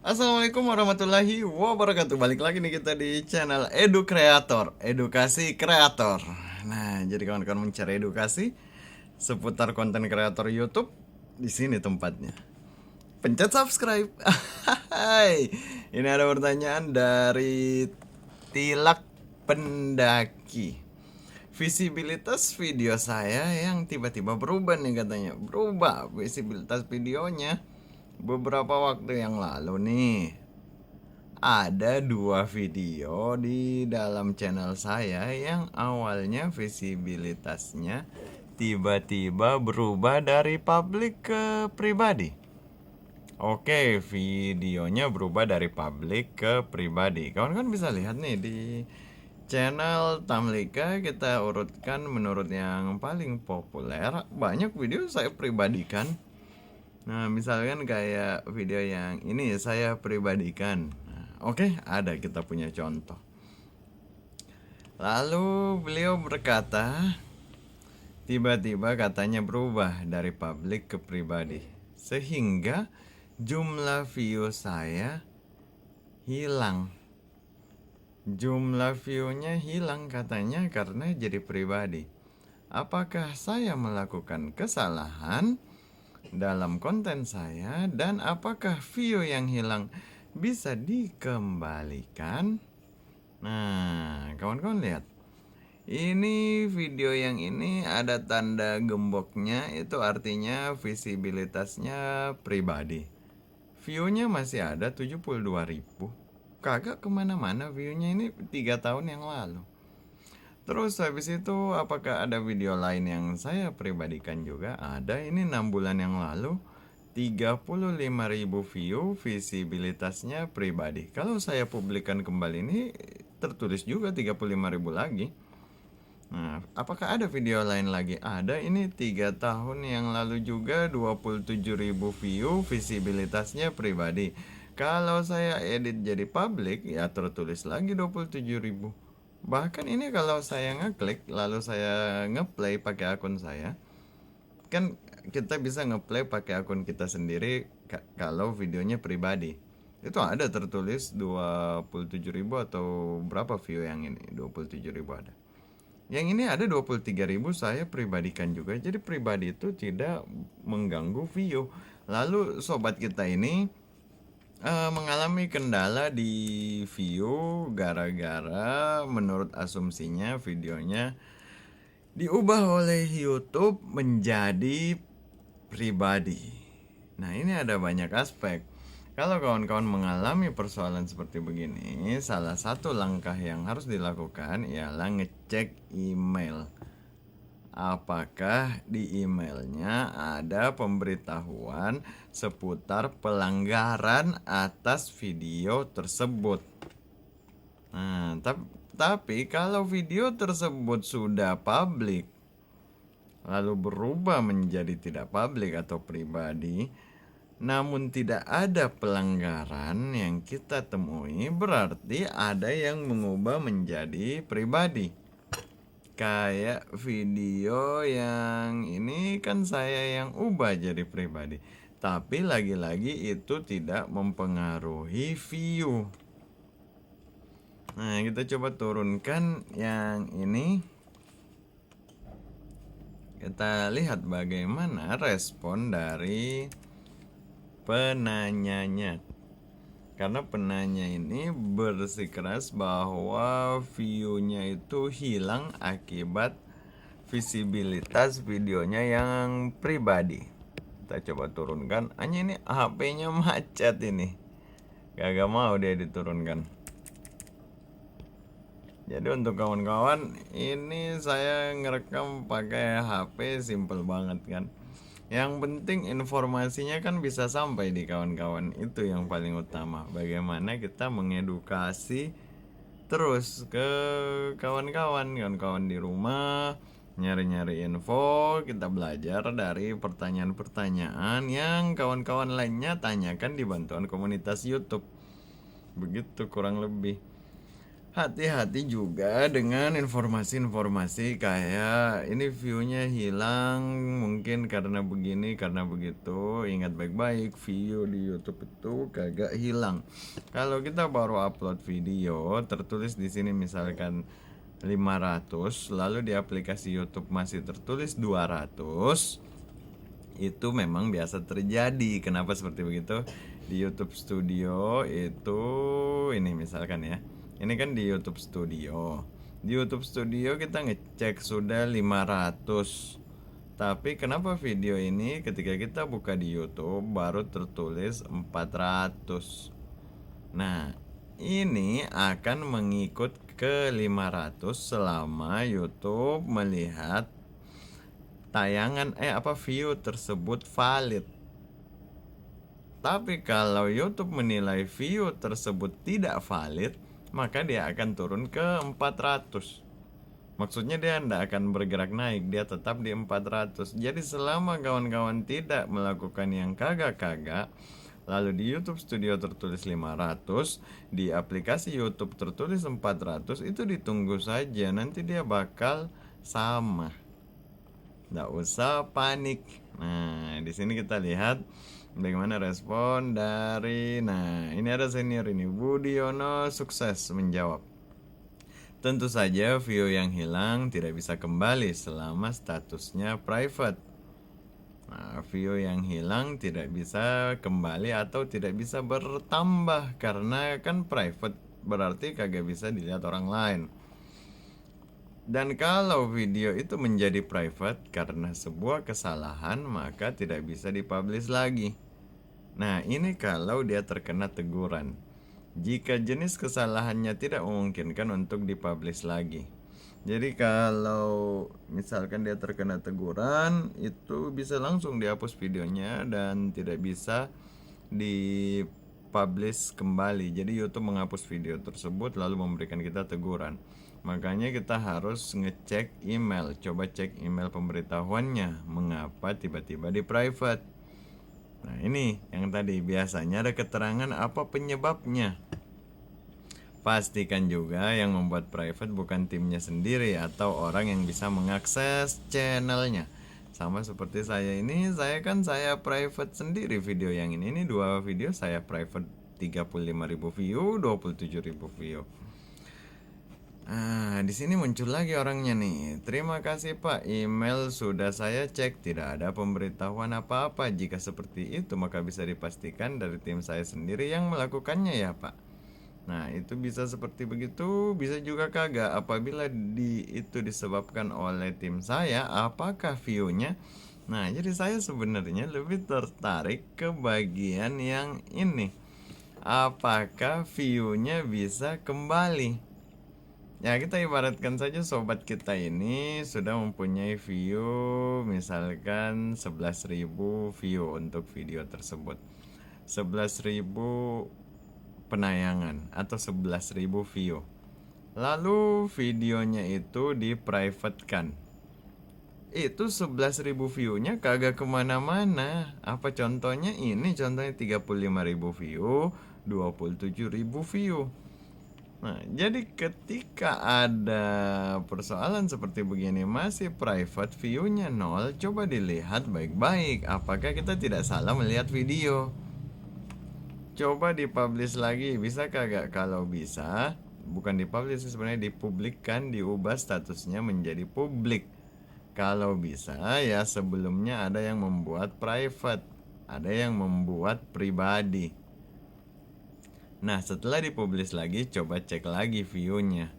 Assalamualaikum warahmatullahi wabarakatuh. Balik lagi nih kita di channel Edu Kreator, Edukasi Kreator. Nah, jadi kawan-kawan mencari edukasi seputar konten kreator YouTube, di sini tempatnya. Pencet subscribe. Hai. Ini ada pertanyaan dari Tilak Pendaki. Visibilitas video saya yang tiba-tiba berubah nih katanya. Berubah visibilitas videonya beberapa waktu yang lalu nih. Ada dua video di dalam channel saya yang awalnya visibilitasnya tiba-tiba berubah dari publik ke pribadi. Oke, videonya berubah dari publik ke pribadi. Kawan-kawan bisa lihat nih di channel Tamlika, kita urutkan menurut yang paling populer. Banyak video saya pribadikan. Nah, misalkan kayak video yang ini saya pribadikan. Oke, ada kita punya contoh. Lalu beliau berkata, tiba-tiba katanya berubah dari publik ke pribadi, sehingga jumlah view saya hilang. Jumlah view-nya hilang katanya karena jadi pribadi. Apakah saya melakukan kesalahan dalam konten saya, dan apakah view yang hilang bisa dikembalikan? Nah, kawan-kawan lihat. Ini video yang ini ada tanda gemboknya, itu artinya visibilitasnya pribadi. View-nya masih ada 72.000. Kagak kemana-mana view-nya, ini 3 tahun yang lalu. Terus habis itu apakah ada video lain yang saya pribadikan juga? Ada, ini 6 bulan yang lalu 35.000 view, visibilitasnya pribadi. Kalau saya publikkan kembali ini tertulis juga 35.000 lagi. Nah, apakah ada video lain lagi? Ada, ini 3 tahun yang lalu juga 27.000 view, visibilitasnya pribadi. Kalau saya edit jadi publik ya tertulis lagi 27.000. Bahkan ini kalau saya ngeklik lalu saya ngeplay pakai akun saya, kan kita bisa ngeplay pakai akun kita sendiri kalau videonya pribadi. Itu ada tertulis 27.000 atau berapa view yang ini? 27.000 ada. Yang ini ada 23.000 saya pribadikan juga. Jadi pribadi itu tidak mengganggu view. Lalu sobat kita ini mengalami kendala di view gara-gara menurut asumsinya videonya diubah oleh YouTube menjadi pribadi. Nah, ini ada banyak aspek. Kalau kawan-kawan mengalami persoalan seperti begini, salah satu langkah yang harus dilakukan ialah ngecek email. Apakah di emailnya ada pemberitahuan seputar pelanggaran atas video tersebut. Nah, tapi kalau video tersebut sudah publik lalu berubah menjadi tidak publik atau pribadi, namun tidak ada pelanggaran yang kita temui, berarti ada yang mengubah menjadi pribadi. Kayak video yang ini kan saya yang ubah jadi pribadi, tapi lagi-lagi itu tidak mempengaruhi view. Nah, kita coba turunkan yang ini. Kita lihat bagaimana respon dari penanyanya. Karena penanya ini bersikeras bahwa view-nya itu hilang akibat visibilitas videonya yang pribadi. Kita coba turunkan. Hanya ini HP-nya macet ini. Gak mau dia diturunkan. Jadi untuk kawan-kawan, ini saya ngerekam pakai HP simple banget kan. Yang penting informasinya kan bisa sampai di kawan-kawan, itu yang paling utama. Bagaimana kita mengedukasi terus ke kawan-kawan di rumah, nyari-nyari info, kita belajar dari pertanyaan-pertanyaan yang kawan-kawan lainnya tanyakan di bantuan komunitas YouTube. Begitu kurang lebih. hati-hati juga dengan informasi-informasi kayak ini view-nya hilang mungkin karena begini karena begitu. Ingat baik-baik, view di YouTube itu kagak hilang. Kalau kita baru upload video tertulis di sini misalkan 500, lalu di aplikasi YouTube masih tertulis 200, itu memang biasa terjadi. Kenapa seperti begitu? Di YouTube Studio itu ini misalkan ya, ini kan di YouTube Studio. Di YouTube Studio kita ngecek sudah 500. Tapi kenapa video ini ketika kita buka di YouTube baru tertulis 400? Nah, ini akan mengikut ke 500 selama YouTube melihat tayangan view tersebut valid. Tapi kalau YouTube menilai view tersebut tidak valid, maka dia akan turun ke 400. Maksudnya dia tidak akan bergerak naik, dia tetap di 400. Jadi selama kawan-kawan tidak melakukan yang kagak-kagak, lalu di YouTube Studio tertulis 500, di aplikasi YouTube tertulis 400, itu ditunggu saja, nanti dia bakal sama. Nggak usah panik. Nah, di sini kita lihat bagaimana respon dari, nah ini ada senior ini, Budiono sukses menjawab. Tentu saja view yang hilang tidak bisa kembali selama statusnya private. Nah, view yang hilang tidak bisa kembali atau tidak bisa bertambah karena kan private, berarti kagak bisa dilihat orang lain. Dan kalau video itu menjadi private karena sebuah kesalahan, maka tidak bisa dipublish lagi. Nah, ini kalau dia terkena teguran. Jika jenis kesalahannya tidak memungkinkan untuk dipublish lagi. Jadi kalau misalkan dia terkena teguran, itu bisa langsung dihapus videonya dan tidak bisa dipublish kembali. Jadi YouTube menghapus video tersebut lalu memberikan kita teguran. Makanya kita harus ngecek email. Coba cek email pemberitahuannya, mengapa tiba-tiba di private. Nah, ini yang tadi biasanya ada keterangan apa penyebabnya. Pastikan juga yang membuat private bukan timnya sendiri atau orang yang bisa mengakses channelnya. Sama seperti saya ini, saya private sendiri video yang ini 2 video saya private, 35.000 view, 27.000 view. Di sini muncul lagi orangnya nih. Terima kasih Pak, email sudah saya cek, tidak ada pemberitahuan apa-apa. Jika seperti itu maka bisa dipastikan dari tim saya sendiri yang melakukannya ya Pak. Nah, itu bisa seperti begitu, bisa juga kagak. Apabila itu disebabkan oleh tim saya, apakah view-nya? Nah, jadi saya sebenarnya lebih tertarik ke bagian yang ini. Apakah view-nya bisa kembali? Ya, kita ibaratkan saja sobat kita ini sudah mempunyai view misalkan 11.000 view untuk video tersebut. 11.000 penayangan atau 11.000 view. Lalu videonya itu di-private-kan. Itu 11.000 view-nya kagak kemana-mana. Apa contohnya? Ini contohnya 35.000 view, 27.000 view. Nah, jadi ketika ada persoalan seperti begini masih private, view-nya 0, coba dilihat baik-baik apakah kita tidak salah melihat video. Coba dipublish lagi, bisa kagak? Kalau bisa, bukan dipublish sebenarnya, dipublikkan, diubah statusnya menjadi publik. Kalau bisa ya sebelumnya ada yang membuat private, ada yang membuat pribadi. Nah, setelah dipublish lagi, coba cek lagi view-nya.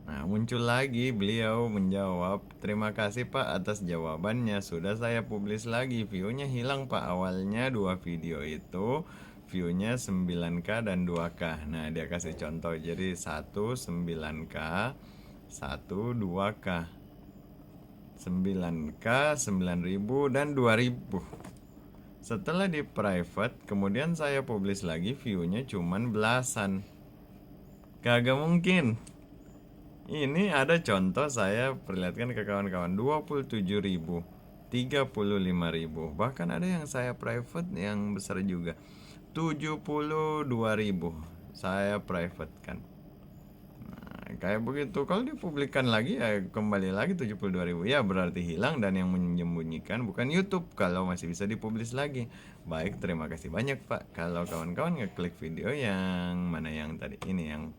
Nah, muncul lagi beliau menjawab, terima kasih Pak atas jawabannya, sudah saya publish lagi. View-nya hilang Pak, awalnya 2 video itu view-nya 9K dan 2K. Nah, dia kasih contoh, jadi 1 9K, 1 2K. 9K, 9.000 dan 2.000. Setelah di private, kemudian saya publish lagi, view-nya cuman belasan. Kagak mungkin. Ini ada contoh saya perlihatkan ke kawan-kawan, 27.000, 35.000. Bahkan ada yang saya private yang besar juga, 72.000 saya private kan. kayak begitu. Kalau dipublikkan lagi ya kembali lagi 72.000. Ya berarti hilang, dan yang menyembunyikan bukan YouTube kalau masih bisa dipublis lagi. Baik, terima kasih banyak Pak. Kalau kawan-kawan ngeklik video yang mana yang tadi ini, yang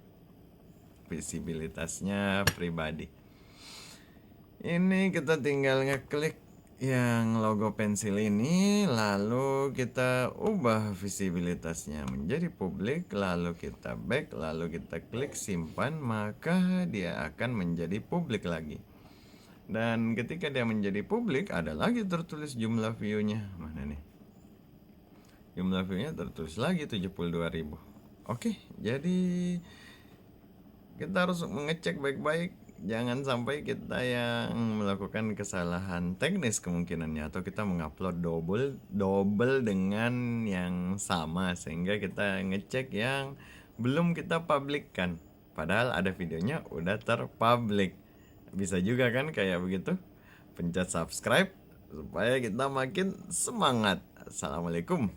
visibilitasnya pribadi. Ini kita tinggal ngeklik yang logo pensil ini, lalu kita ubah visibilitasnya menjadi publik, lalu kita back, lalu kita klik simpan, maka dia akan menjadi publik lagi. Dan ketika dia menjadi publik, ada lagi tertulis jumlah view-nya. Mana nih? Jumlah view-nya tertulis lagi 72.000. Oke, jadi kita harus mengecek baik-baik. Jangan sampai kita yang melakukan kesalahan teknis kemungkinannya, atau kita mengupload double dengan yang sama, sehingga kita ngecek yang belum kita publikkan padahal ada videonya udah terpublik. Bisa juga kan kayak begitu. Pencet subscribe supaya kita makin semangat. Assalamualaikum.